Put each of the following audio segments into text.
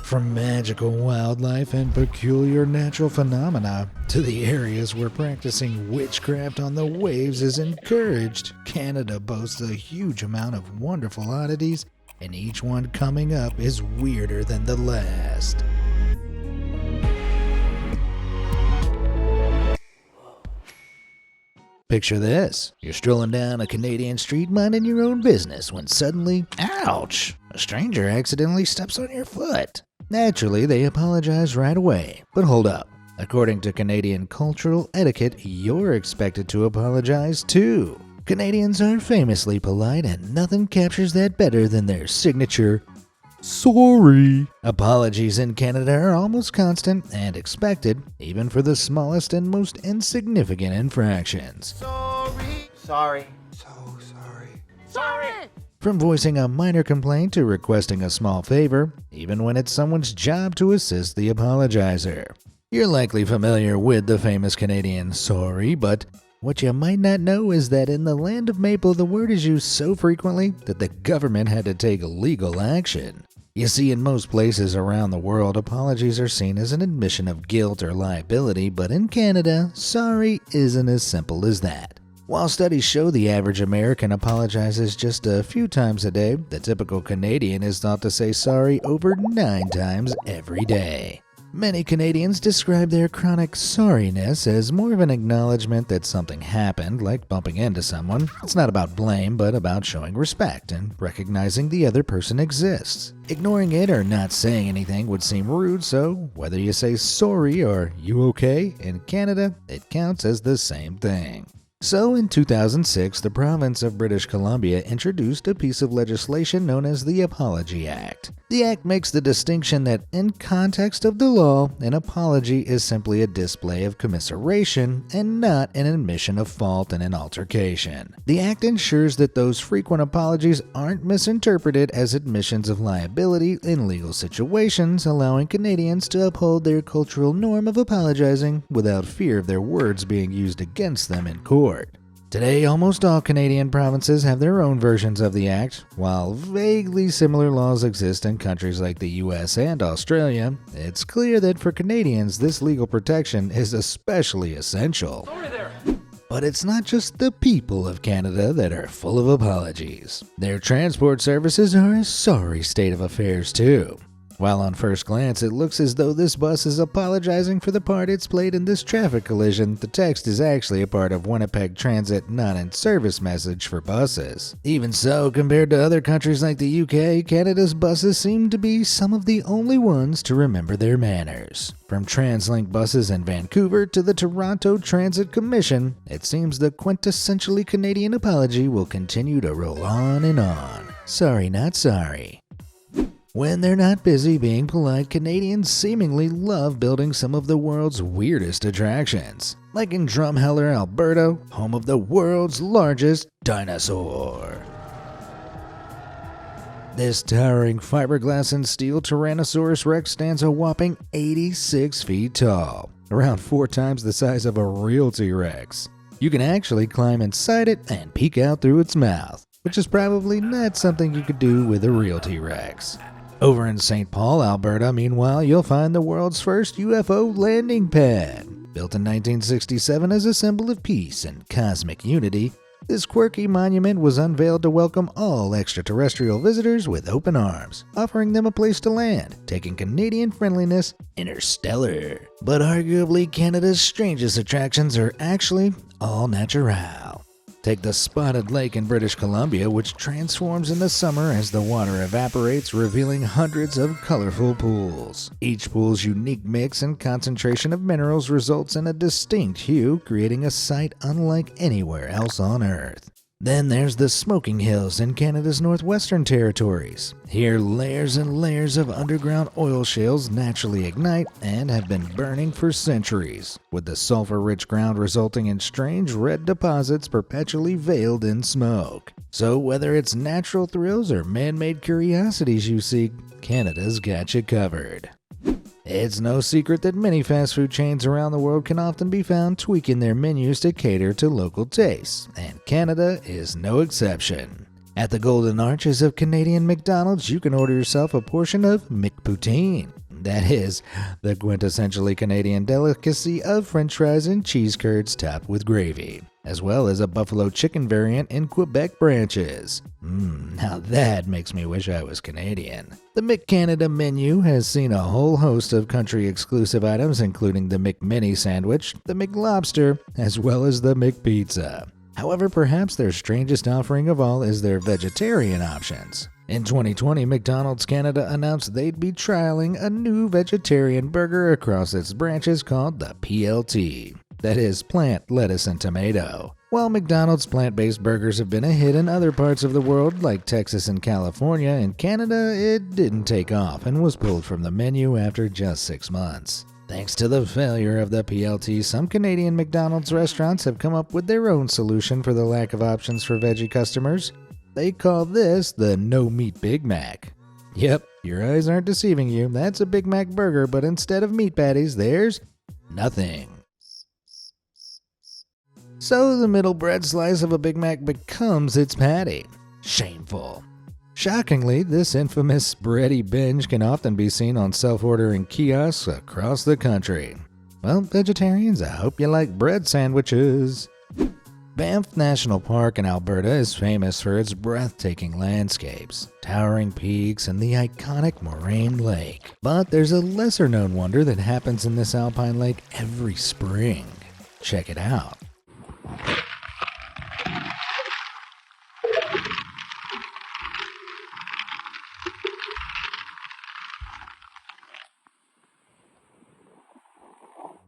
From magical wildlife and peculiar natural phenomena to the areas where practicing witchcraft on the waves is encouraged, Canada boasts a huge amount of wonderful oddities, and each one coming up is weirder than the last. Picture this. You're strolling down a Canadian street minding your own business when suddenly, ouch, a stranger accidentally steps on your foot. Naturally, they apologize right away. But hold up. According to Canadian cultural etiquette, you're expected to apologize too. Canadians are famously polite, and nothing captures that better than their signature sorry. Apologies in Canada are almost constant and expected, even for the smallest and most insignificant infractions. Sorry. From voicing a minor complaint to requesting a small favor, even when it's someone's job to assist the apologizer. You're likely familiar with the famous Canadian sorry, but what you might not know is that in the land of maple, the word is used so frequently that the government had to take legal action. You see, in most places around the world, apologies are seen as an admission of guilt or liability, but in Canada, sorry isn't as simple as that. While studies show the average American apologizes just a few times a day, the typical Canadian is thought to say sorry over 9 times every day. Many Canadians describe their chronic sorriness as more of an acknowledgement that something happened, like bumping into someone. It's not about blame, but about showing respect and recognizing the other person exists. Ignoring it or not saying anything would seem rude, so whether you say sorry or you okay, in Canada, it counts as the same thing. So in 2006, the province of British Columbia introduced a piece of legislation known as the Apology Act. The act makes the distinction that in context of the law, an apology is simply a display of commiseration and not an admission of fault in an altercation. The act ensures that those frequent apologies aren't misinterpreted as admissions of liability in legal situations, allowing Canadians to uphold their cultural norm of apologizing without fear of their words being used against them in court. Today, almost all Canadian provinces have their own versions of the Act. While vaguely similar laws exist in countries like the US and Australia, it's clear that for Canadians, this legal protection is especially essential. But it's not just the people of Canada that are full of apologies. Their transport services are a sorry state of affairs too. While on first glance it looks as though this bus is apologizing for the part it's played in this traffic collision, the text is actually a part of Winnipeg Transit not-in-service message for buses. Even so, compared to other countries like the UK, Canada's buses seem to be some of the only ones to remember their manners. From TransLink buses in Vancouver to the Toronto Transit Commission, it seems the quintessentially Canadian apology will continue to roll on and on. Sorry, not sorry. When they're not busy being polite, Canadians seemingly love building some of the world's weirdest attractions. Like in Drumheller, Alberta, home of the world's largest dinosaur. This towering fiberglass and steel Tyrannosaurus Rex stands a whopping 86 feet tall, around 4 times the size of a real T-Rex. You can actually climb inside it and peek out through its mouth, which is probably not something you could do with a real T-Rex. Over in St. Paul, Alberta, meanwhile, you'll find the world's first UFO landing pad. Built in 1967 as a symbol of peace and cosmic unity, this quirky monument was unveiled to welcome all extraterrestrial visitors with open arms, offering them a place to land, taking Canadian friendliness interstellar. But arguably, Canada's strangest attractions are actually all natural. Take the Spotted Lake in British Columbia, which transforms in the summer as the water evaporates, revealing hundreds of colorful pools. Each pool's unique mix and concentration of minerals results in a distinct hue, creating a sight unlike anywhere else on Earth. Then there's the Smoking Hills in Canada's Northwestern Territories. Here, layers and layers of underground oil shales naturally ignite and have been burning for centuries, with the sulfur-rich ground resulting in strange red deposits perpetually veiled in smoke. So whether it's natural thrills or man-made curiosities you seek, Canada's got you covered. It's no secret that many fast food chains around the world can often be found tweaking their menus to cater to local tastes, and Canada is no exception. At the Golden Arches of Canadian McDonald's, you can order yourself a portion of McPoutine. That is, the quintessentially Canadian delicacy of french fries and cheese curds topped with gravy, as well as a buffalo chicken variant in Quebec branches. Now that makes me wish I was Canadian. The McCanada menu has seen a whole host of country-exclusive items, including the McMini sandwich, the McLobster, as well as the McPizza. However, perhaps their strangest offering of all is their vegetarian options. In 2020, McDonald's Canada announced they'd be trialing a new vegetarian burger across its branches called the PLT. That is, plant, lettuce, and tomato. While McDonald's plant-based burgers have been a hit in other parts of the world like Texas and California, in Canada it didn't take off and was pulled from the menu after just 6 months. Thanks to the failure of the PLT, some Canadian McDonald's restaurants have come up with their own solution for the lack of options for veggie customers. They call this the No-Meat Big Mac. Yep, your eyes aren't deceiving you. That's a Big Mac burger, but instead of meat patties, there's nothing. So the middle bread slice of a Big Mac becomes its patty. Shameful. Shockingly, this infamous bready binge can often be seen on self-ordering kiosks across the country. Well, vegetarians, I hope you like bread sandwiches. Banff National Park in Alberta is famous for its breathtaking landscapes, towering peaks, and the iconic Moraine Lake. But there's a lesser-known wonder that happens in this alpine lake every spring. Check it out.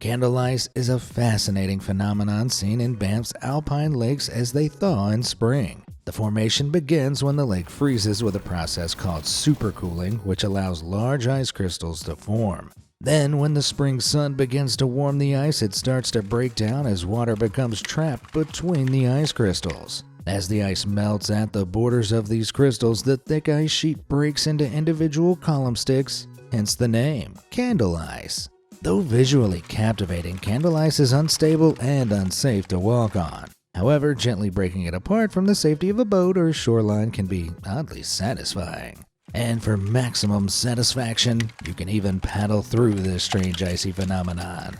Candle ice is a fascinating phenomenon seen in Banff's alpine lakes as they thaw in spring. The formation begins when the lake freezes with a process called supercooling, which allows large ice crystals to form. Then, when the spring sun begins to warm the ice, it starts to break down as water becomes trapped between the ice crystals. As the ice melts at the borders of these crystals, the thick ice sheet breaks into individual column sticks, hence the name, candle ice. Though visually captivating, candle ice is unstable and unsafe to walk on. However, gently breaking it apart from the safety of a boat or shoreline can be oddly satisfying. And for maximum satisfaction, you can even paddle through this strange icy phenomenon.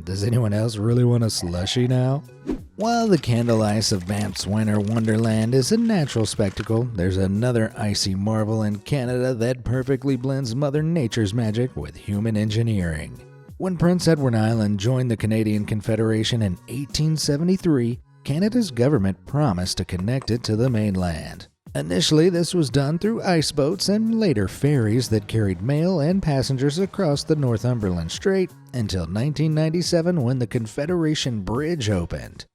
Does anyone else really want a slushie now? While the candle ice of Banff's winter wonderland is a natural spectacle, there's another icy marvel in Canada that perfectly blends Mother Nature's magic with human engineering. When Prince Edward Island joined the Canadian Confederation in 1873, Canada's government promised to connect it to the mainland. Initially, this was done through ice boats and later ferries that carried mail and passengers across the Northumberland Strait until 1997 when the Confederation Bridge opened.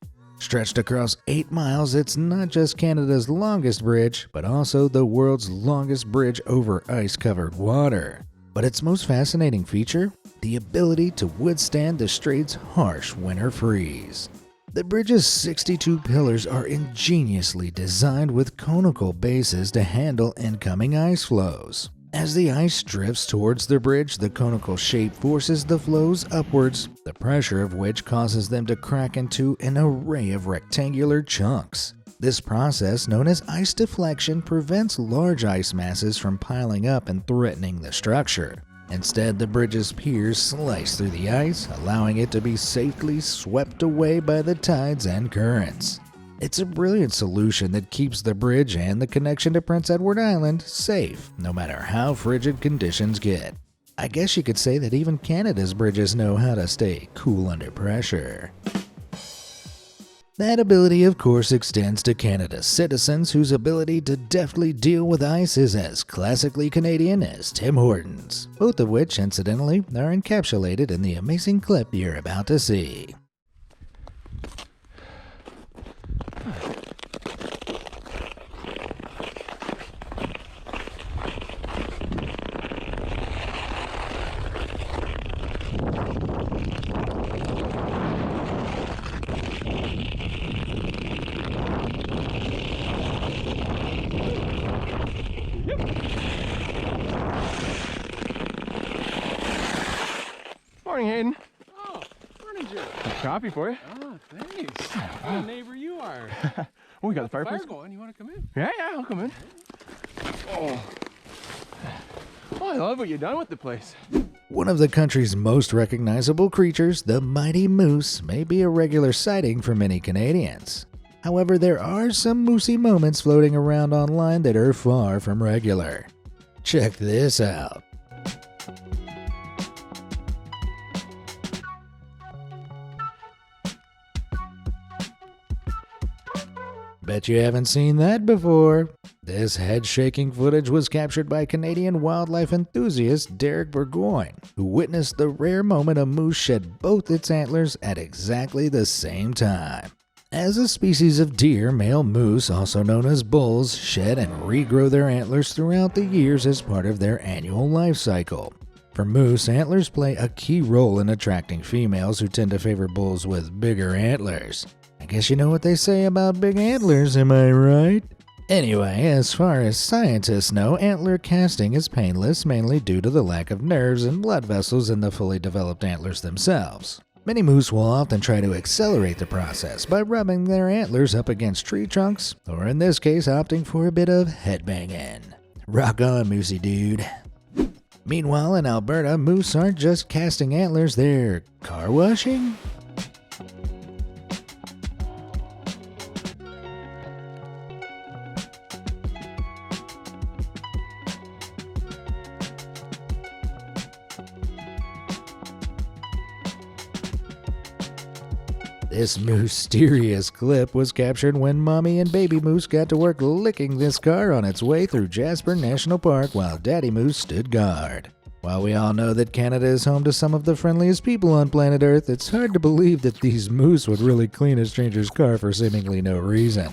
Stretched across 8 miles, it's not just Canada's longest bridge, but also the world's longest bridge over ice-covered water. But its most fascinating feature? The ability to withstand the strait's harsh winter freeze. The bridge's 62 pillars are ingeniously designed with conical bases to handle incoming ice flows. As the ice drifts towards the bridge, the conical shape forces the flows upwards, the pressure of which causes them to crack into an array of rectangular chunks. This process, known as ice deflection, prevents large ice masses from piling up and threatening the structure. Instead, the bridge's piers slice through the ice, allowing it to be safely swept away by the tides and currents. It's a brilliant solution that keeps the bridge and the connection to Prince Edward Island safe, no matter how frigid conditions get. I guess you could say that even Canada's bridges know how to stay cool under pressure. That ability, of course, extends to Canada's citizens, whose ability to deftly deal with ice is as classically Canadian as Tim Hortons, both of which, incidentally, are encapsulated in the amazing clip you're about to see. Morning, Hayden. Oh, morning, Joe. Coffee for you. Oh, thanks. What a neighbor you are. Oh, we got the fireplace going. You want to come in? Yeah, I'll come in. Oh, I love what you've done with the place. One of the country's most recognizable creatures, the mighty moose, may be a regular sighting for many Canadians. However, there are some moosey moments floating around online that are far from regular. Check this out. Bet you haven't seen that before. This head-shaking footage was captured by Canadian wildlife enthusiast Derek Burgoyne, who witnessed the rare moment a moose shed both its antlers at exactly the same time. As a species of deer, male moose, also known as bulls, shed and regrow their antlers throughout the years as part of their annual life cycle. For moose, antlers play a key role in attracting females who tend to favor bulls with bigger antlers. I guess you know what they say about big antlers, am I right? Anyway, as far as scientists know, antler casting is painless, mainly due to the lack of nerves and blood vessels in the fully developed antlers themselves. Many moose will often try to accelerate the process by rubbing their antlers up against tree trunks, or in this case, opting for a bit of headbanging. Rock on, moosey dude. Meanwhile, in Alberta, moose aren't just casting antlers, they're car washing? This mysterious clip was captured when Mommy and Baby Moose got to work licking this car on its way through Jasper National Park while Daddy Moose stood guard. While we all know that Canada is home to some of the friendliest people on planet Earth, it's hard to believe that these moose would really clean a stranger's car for seemingly no reason.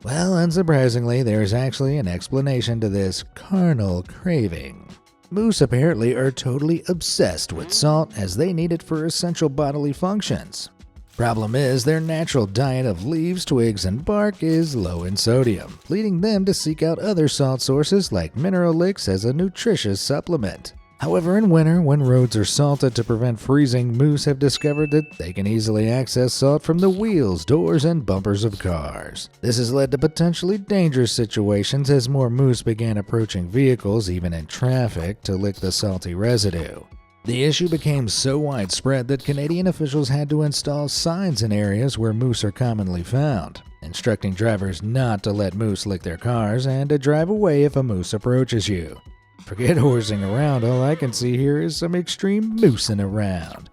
Well, unsurprisingly, there's actually an explanation to this carnal craving. Moose apparently are totally obsessed with salt as they need it for essential bodily functions. Problem is, their natural diet of leaves, twigs, and bark is low in sodium, leading them to seek out other salt sources like mineral licks as a nutritious supplement. However, in winter, when roads are salted to prevent freezing, moose have discovered that they can easily access salt from the wheels, doors, and bumpers of cars. This has led to potentially dangerous situations as more moose began approaching vehicles, even in traffic, to lick the salty residue. The issue became so widespread that Canadian officials had to install signs in areas where moose are commonly found, instructing drivers not to let moose lick their cars and to drive away if a moose approaches you. Forget horsing around, all I can see here is some extreme moosing around.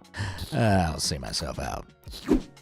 I'll see myself out.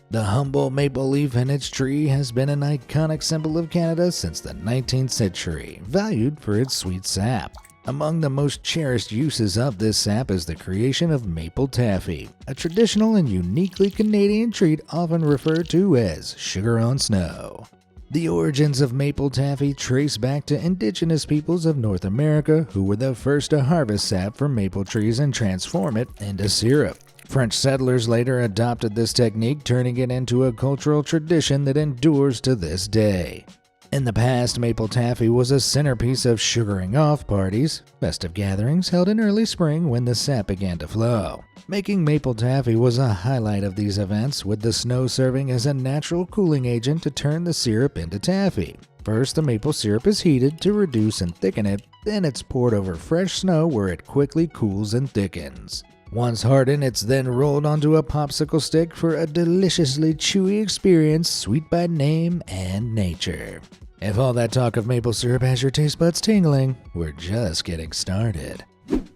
The humble maple leaf in its tree has been an iconic symbol of Canada since the 19th century, valued for its sweet sap. Among the most cherished uses of this sap is the creation of maple taffy, a traditional and uniquely Canadian treat often referred to as sugar on snow. The origins of maple taffy trace back to indigenous peoples of North America who were the first to harvest sap from maple trees and transform it into syrup. French settlers later adopted this technique, turning it into a cultural tradition that endures to this day. In the past, maple taffy was a centerpiece of sugaring off parties, festive gatherings held in early spring when the sap began to flow. Making maple taffy was a highlight of these events, with the snow serving as a natural cooling agent to turn the syrup into taffy. First, the maple syrup is heated to reduce and thicken it, then it's poured over fresh snow where it quickly cools and thickens. Once hardened, it's then rolled onto a popsicle stick for a deliciously chewy experience, sweet by name and nature. If all that talk of maple syrup has your taste buds tingling, we're just getting started.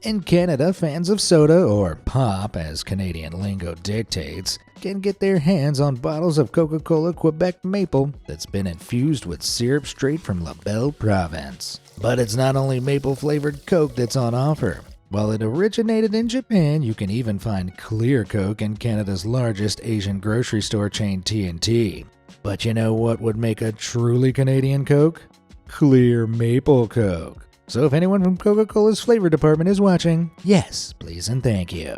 In Canada, fans of soda, or pop as Canadian lingo dictates, can get their hands on bottles of Coca-Cola Quebec Maple that's been infused with syrup straight from La Belle Province. But it's not only maple-flavored Coke that's on offer. While it originated in Japan, you can even find clear Coke in Canada's largest Asian grocery store chain T&T. But you know what would make a truly Canadian Coke? Clear maple Coke. So if anyone from Coca-Cola's flavor department is watching, yes, please and thank you.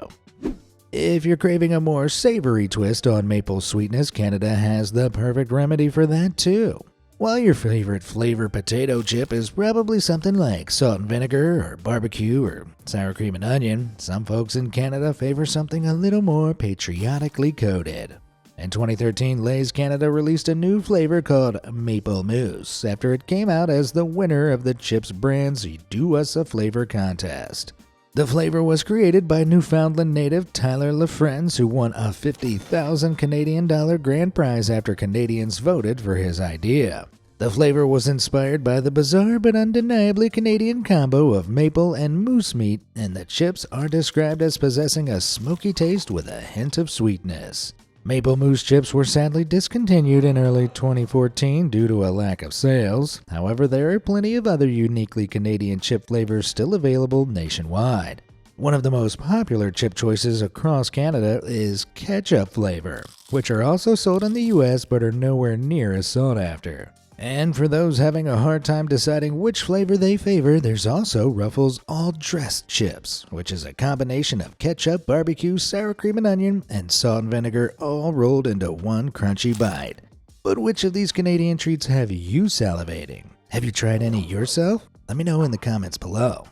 If you're craving a more savory twist on maple sweetness, Canada has the perfect remedy for that too. While your favorite flavor potato chip is probably something like salt and vinegar or barbecue or sour cream and onion, some folks in Canada favor something a little more patriotically coded. In 2013, Lay's Canada released a new flavor called Maple Mousse after it came out as the winner of the chips brand's Do Us a Flavor contest. The flavor was created by Newfoundland native Tyler LaFrance, who won a $50,000 Canadian grand prize after Canadians voted for his idea. The flavor was inspired by the bizarre but undeniably Canadian combo of maple and moose meat, and the chips are described as possessing a smoky taste with a hint of sweetness. Maple Mousse chips were sadly discontinued in early 2014 due to a lack of sales. However, there are plenty of other uniquely Canadian chip flavors still available nationwide. One of the most popular chip choices across Canada is ketchup flavor, which are also sold in the US but are nowhere near as sought after. And for those having a hard time deciding which flavor they favor, there's also Ruffles All-Dressed Chips, which is a combination of ketchup, barbecue, sour cream and onion, and salt and vinegar all rolled into one crunchy bite. But which of these Canadian treats have you salivating? Have you tried any yourself? Let me know in the comments below.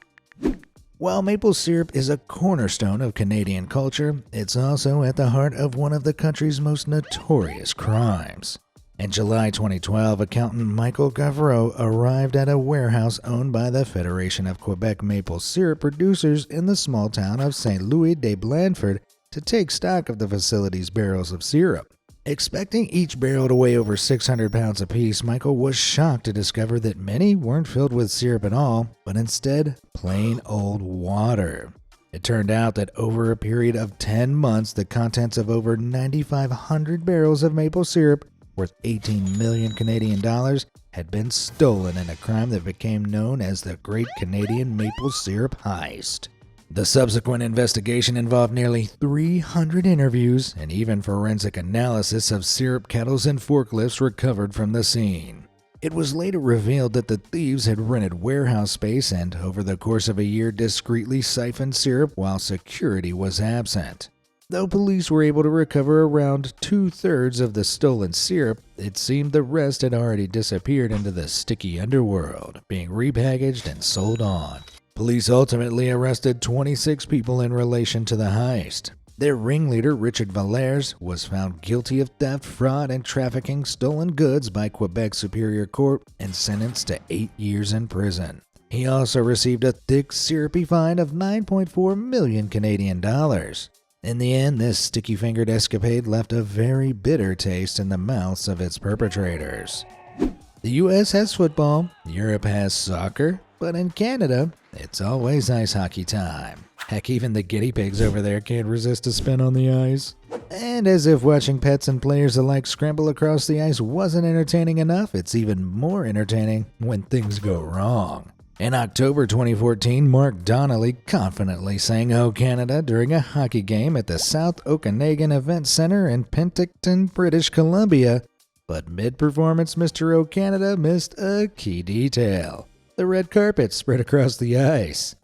While maple syrup is a cornerstone of Canadian culture, it's also at the heart of one of the country's most notorious crimes. In July 2012, accountant Michael Gavreau arrived at a warehouse owned by the Federation of Quebec Maple Syrup Producers in the small town of St. Louis de Blandford to take stock of the facility's barrels of syrup. Expecting each barrel to weigh over 600 pounds apiece, Michael was shocked to discover that many weren't filled with syrup at all, but instead plain old water. It turned out that over a period of 10 months, the contents of over 9,500 barrels of maple syrup worth 18 million Canadian dollars had been stolen in a crime that became known as the Great Canadian Maple Syrup Heist. The subsequent investigation involved nearly 300 interviews and even forensic analysis of syrup kettles and forklifts recovered from the scene. It was later revealed that the thieves had rented warehouse space and, over the course of a year, discreetly siphoned syrup while security was absent. Though police were able to recover around 2/3 of the stolen syrup, it seemed the rest had already disappeared into the sticky underworld, being repackaged and sold on. Police ultimately arrested 26 people in relation to the heist. Their ringleader, Richard Valers, was found guilty of theft, fraud, and trafficking stolen goods by Quebec Superior Court and sentenced to 8 years in prison. He also received a thick, syrupy fine of 9.4 million Canadian dollars. In the end, this sticky-fingered escapade left a very bitter taste in the mouths of its perpetrators. The US has football, Europe has soccer, but in Canada, it's always ice hockey time. Heck, even the guinea pigs over there can't resist a spin on the ice. And as if watching pets and players alike scramble across the ice wasn't entertaining enough, it's even more entertaining when things go wrong. In October 2014, Mark Donnelly confidently sang "O Canada" during a hockey game at the South Okanagan Event Center in Penticton, British Columbia. But mid-performance, Mr. O Canada missed a key detail: the red carpet spread across the ice.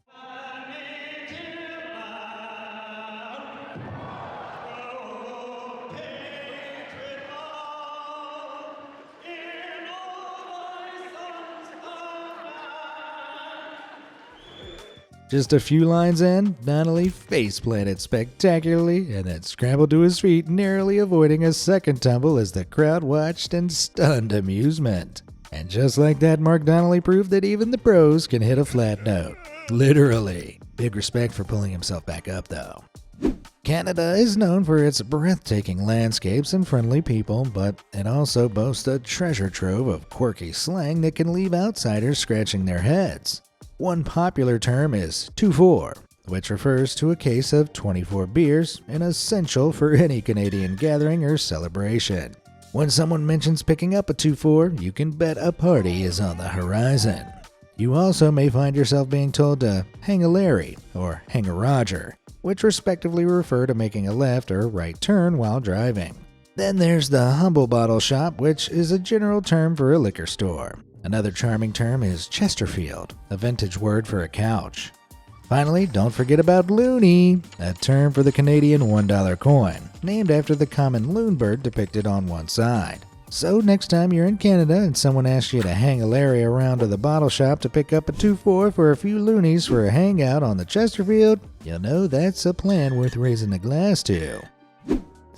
Just a few lines in, Donnelly face-planted spectacularly and then scrambled to his feet, narrowly avoiding a second tumble as the crowd watched in stunned amusement. And just like that, Mark Donnelly proved that even the pros can hit a flat note. Literally. Big respect for pulling himself back up, though. Canada is known for its breathtaking landscapes and friendly people, but it also boasts a treasure trove of quirky slang that can leave outsiders scratching their heads. One popular term is 2-4, which refers to a case of 24 beers, an essential for any Canadian gathering or celebration. When someone mentions picking up a 2-4, you can bet a party is on the horizon. You also may find yourself being told to hang a Larry or hang a Roger, which respectively refer to making a left or right turn while driving. Then there's the humble bottle shop, which is a general term for a liquor store. Another charming term is Chesterfield, a vintage word for a couch. Finally, don't forget about loonie, a term for the Canadian $1 coin, named after the common loon bird depicted on one side. So next time you're in Canada and someone asks you to hang a Larry around to the bottle shop to pick up a 2-4 for a few loonies for a hangout on the Chesterfield, you'll know that's a plan worth raising a glass to.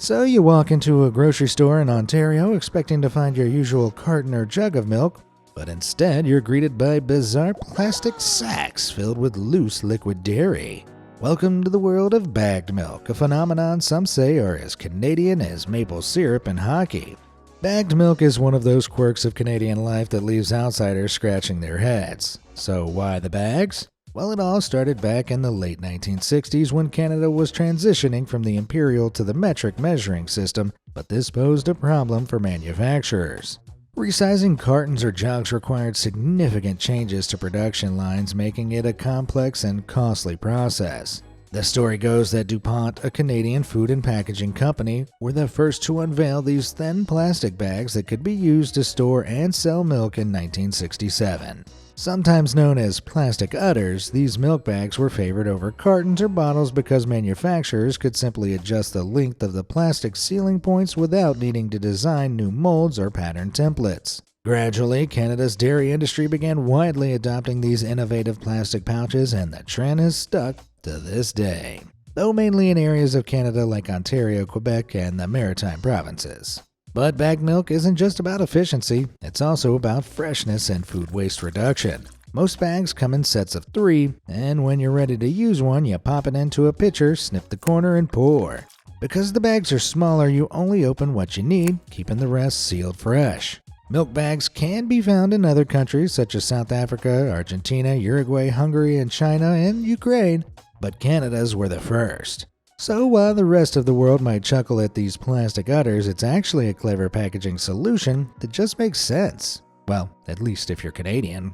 So you walk into a grocery store in Ontario expecting to find your usual carton or jug of milk, but instead you're greeted by bizarre plastic sacks filled with loose liquid dairy. Welcome to the world of bagged milk, a phenomenon some say are as Canadian as maple syrup and hockey. Bagged milk is one of those quirks of Canadian life that leaves outsiders scratching their heads. So why the bags? Well, it all started back in the late 1960s when Canada was transitioning from the imperial to the metric measuring system, but this posed a problem for manufacturers. Resizing cartons or jugs required significant changes to production lines, making it a complex and costly process. The story goes that DuPont, a Canadian food and packaging company, were the first to unveil these thin plastic bags that could be used to store and sell milk in 1967. Sometimes known as plastic udders, these milk bags were favored over cartons or bottles because manufacturers could simply adjust the length of the plastic sealing points without needing to design new molds or pattern templates. Gradually, Canada's dairy industry began widely adopting these innovative plastic pouches, and the trend has stuck to this day, though mainly in areas of Canada like Ontario, Quebec, and the Maritime provinces. But bagged milk isn't just about efficiency, it's also about freshness and food waste reduction. Most bags come in sets of 3, and when you're ready to use one, you pop it into a pitcher, snip the corner, and pour. Because the bags are smaller, you only open what you need, keeping the rest sealed fresh. Milk bags can be found in other countries such as South Africa, Argentina, Uruguay, Hungary, and China, and Ukraine, but Canada's were the first. So while the rest of the world might chuckle at these plastic udders, it's actually a clever packaging solution that just makes sense. Well, at least if you're Canadian.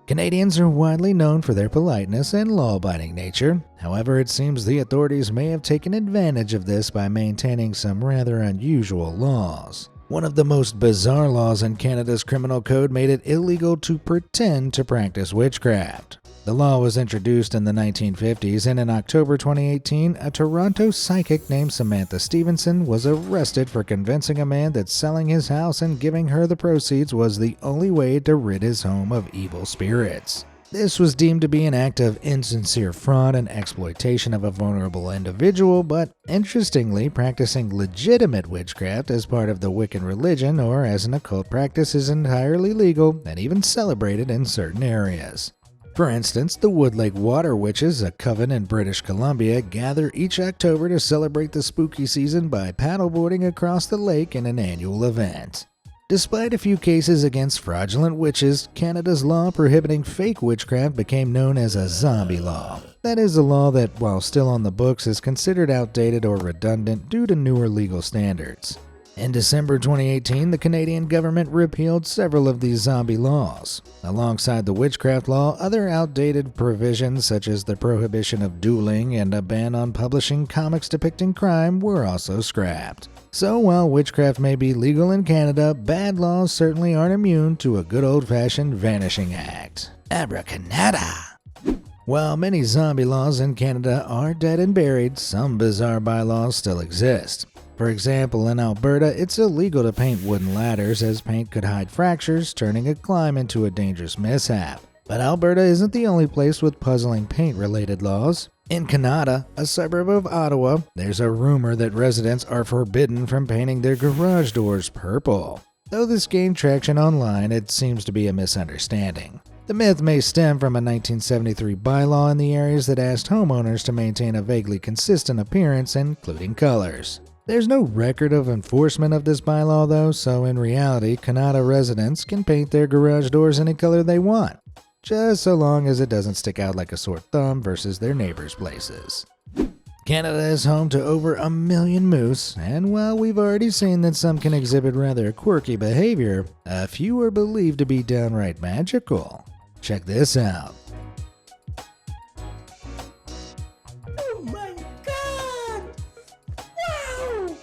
Canadians are widely known for their politeness and law-abiding nature. However, it seems the authorities may have taken advantage of this by maintaining some rather unusual laws. One of the most bizarre laws in Canada's criminal code made it illegal to pretend to practice witchcraft. The law was introduced in the 1950s, and in October 2018, a Toronto psychic named Samantha Stevenson was arrested for convincing a man that selling his house and giving her the proceeds was the only way to rid his home of evil spirits. This was deemed to be an act of insincere fraud and exploitation of a vulnerable individual, but interestingly, practicing legitimate witchcraft as part of the Wiccan religion or as an occult practice is entirely legal and even celebrated in certain areas. For instance, the Wood Lake Water Witches, a coven in British Columbia, gather each October to celebrate the spooky season by paddleboarding across the lake in an annual event. Despite a few cases against fraudulent witches, Canada's law prohibiting fake witchcraft became known as a zombie law. That is a law that, while still on the books, is considered outdated or redundant due to newer legal standards. In December 2018, the Canadian government repealed several of these zombie laws. Alongside the witchcraft law, other outdated provisions such as the prohibition of dueling and a ban on publishing comics depicting crime were also scrapped. So while witchcraft may be legal in Canada, bad laws certainly aren't immune to a good old-fashioned vanishing act. Abracanada! While many zombie laws in Canada are dead and buried, some bizarre bylaws still exist. For example, in Alberta, it's illegal to paint wooden ladders as paint could hide fractures, turning a climb into a dangerous mishap. But Alberta isn't the only place with puzzling paint-related laws. In Canada, a suburb of Ottawa, there's a rumor that residents are forbidden from painting their garage doors purple. Though this gained traction online, it seems to be a misunderstanding. The myth may stem from a 1973 bylaw in the areas that asked homeowners to maintain a vaguely consistent appearance, including colors. There's no record of enforcement of this bylaw though, so in reality, Canada residents can paint their garage doors any color they want, just so long as it doesn't stick out like a sore thumb versus their neighbors' places. Canada is home to over 1 million moose, and while we've already seen that some can exhibit rather quirky behavior, a few are believed to be downright magical. Check this out. Oh my God! Wow!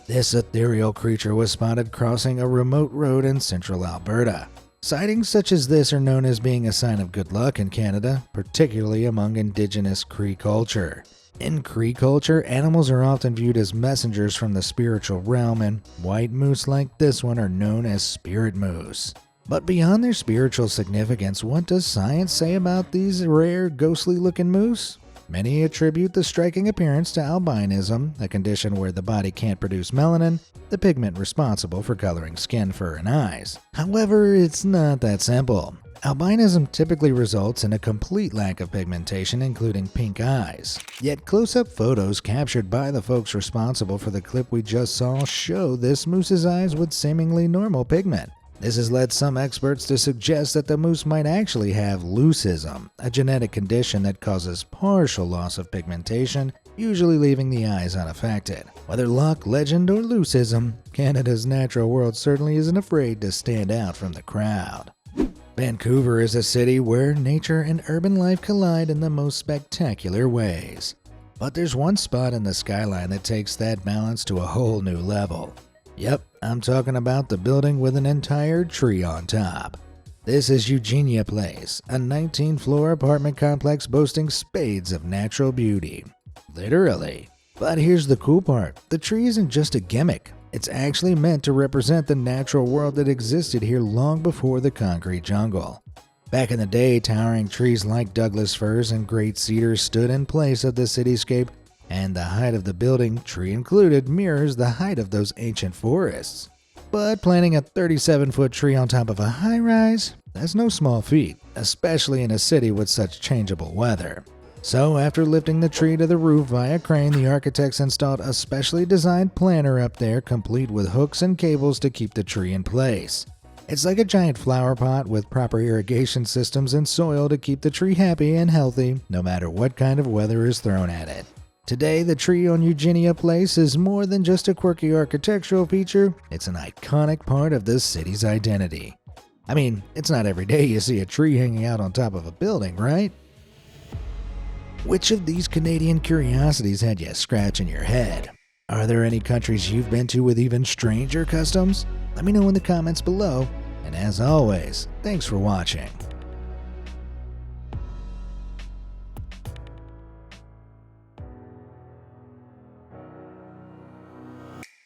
This ethereal creature was spotted crossing a remote road in central Alberta. Sightings such as this are known as being a sign of good luck in Canada, particularly among Indigenous Cree culture. In Cree culture, animals are often viewed as messengers from the spiritual realm, and white moose like this one are known as spirit moose. But beyond their spiritual significance, what does science say about these rare, ghostly-looking moose? Many attribute the striking appearance to albinism, a condition where the body can't produce melanin, the pigment responsible for coloring skin, fur, and eyes. However, it's not that simple. Albinism typically results in a complete lack of pigmentation, including pink eyes. Yet close-up photos captured by the folks responsible for the clip we just saw show this moose's eyes with seemingly normal pigment. This has led some experts to suggest that the moose might actually have leucism, a genetic condition that causes partial loss of pigmentation, usually leaving the eyes unaffected. Whether luck, legend, or leucism, Canada's natural world certainly isn't afraid to stand out from the crowd. Vancouver is a city where nature and urban life collide in the most spectacular ways. But there's one spot in the skyline that takes that balance to a whole new level. Yep, I'm talking about the building with an entire tree on top. This is Eugenia Place, a 19-floor apartment complex boasting spades of natural beauty. Literally. But here's the cool part. The tree isn't just a gimmick. It's actually meant to represent the natural world that existed here long before the concrete jungle. Back in the day, towering trees like Douglas firs and great cedars stood in place of the cityscape, and the height of the building, tree included, mirrors the height of those ancient forests. But planting a 37-foot tree on top of a high-rise, that's no small feat, especially in a city with such changeable weather. So after lifting the tree to the roof via crane, the architects installed a specially designed planter up there, complete with hooks and cables to keep the tree in place. It's like a giant flower pot with proper irrigation systems and soil to keep the tree happy and healthy, no matter what kind of weather is thrown at it. Today, the tree on Eugenia Place is more than just a quirky architectural feature, it's an iconic part of this city's identity. I mean, it's not every day you see a tree hanging out on top of a building, right? Which of these Canadian curiosities had you scratching your head? Are there any countries you've been to with even stranger customs? Let me know in the comments below, and as always, thanks for watching.